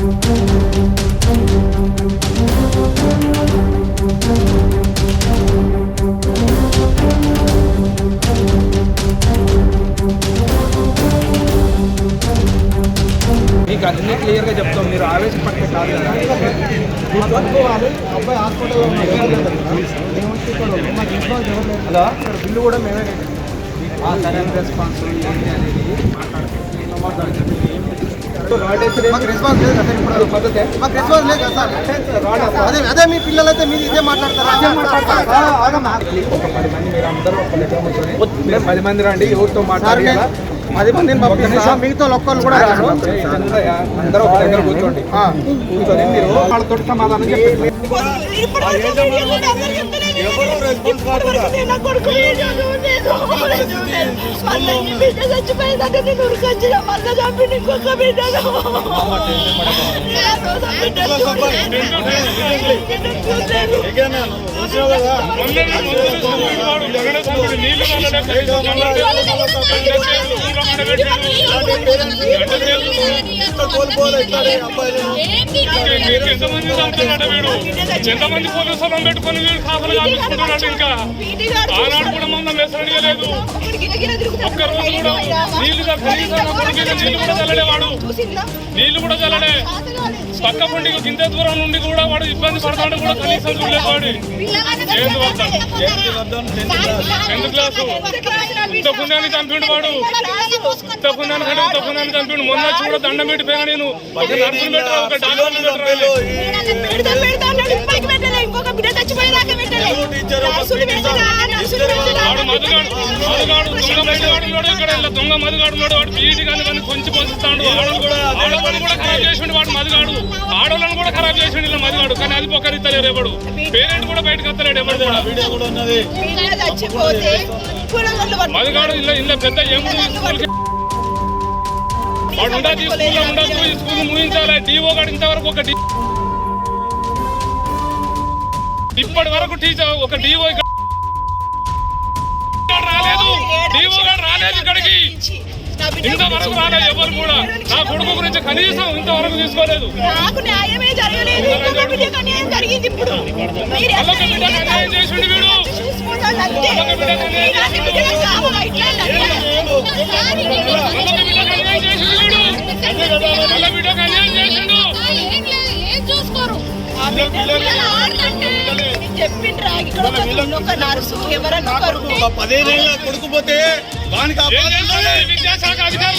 మీకు అన్ని క్లియర్గా చెప్తాం, మీరు ఆవేశపడితే కాదు కదా. అబ్బాయి హాస్పిటల్లో హలో బిల్లు కూడా మేమే సరైన రెస్పాన్స్ ఏంటి అనేది అదే మీ పిల్లలైతే మీరు ఇదే మాట్లాడతారు. ఒక 10 మంది మీరు అందరూ మీరు 10 మంది రండి, ఎవరితో మాట్లాడాలి 10 మందిని మిగతా ఒక్కళ్ళు కూడా అందరూ ఒక దగ్గర కూర్చోండి. కూర్చొని మీరు వాళ్ళతో సమాధానం చెప్పండి. ఎంతమంది పోలీసులను పెట్టుకొని కాపలు కాపిస్తున్నాడు. ఇంకా ఆనాడు కూడా మనం మెసరడియలేదు. ఒక్కరోజు కూడా నీళ్లు కూడా చల్లడేవాడు, నీళ్లు కూడా చల్లడే. పక్క పండి ఇంత దూరం నుండి కూడా వాడు ఇబ్బంది పడతాడు కూడా కనీసం చూడలేవాడు. టెన్త్ క్లాసు ఇంత పుణ్యాన్ని చంపిండు వాడు, ఇంత పుణ్యాన్ని కంటే ఇంత పుణ్యాన్ని చంపిండు. మొన్న కూడా దండం పెట్టిపోయినా నేను నర్సులు పెట్టరా, ఒక డాక్టర్లు పెట్టరా. మధుగాడు ఇక్కడ దొంగ మధుగాడు ఉన్నాడు. వాడు పీజీ కానీ కొంచెం పంచుతాడు. ఆడవాళ్ళని కూడా ఖరాబ్ చేసిండు వాడు మధుగాడు. ఆడవాళ్ళని కూడా ఖరాబ్ చేసిండు ఇలా మధుగాడు. కానీ అది పొక్కరిస్తలేరు ఎవడు. పేరెంట్ కూడా బయటకు వస్తలేడు ఎవరు కూడా. మధుగాడు ఇలా పెద్ద ఎముడు వాడు ఉండదు. ఈ స్కూల్లో ఉండదు, ఈ స్కూల్ ముగించాలి. డిఓ గాడు ఇంతవరకు ఒక ఇప్పటి వరకు టీచర్ ఒక డిఓ రాలేదు, డిఓ గారు రాలేదు ఇక్కడికి. ఇంతవరకు రాలేదు ఎవరు కూడా. నా కొడుకు గురించి కనీసం ఇంతవరకు తీసుకోలేదు. అన్యాయం చేసిండు వీడు. చెప్పిండ్రా ఇక్కడ ఒక నర్సు ఎవరన్నా కొడుకుపోతే విద్యాశాఖ అధికారులు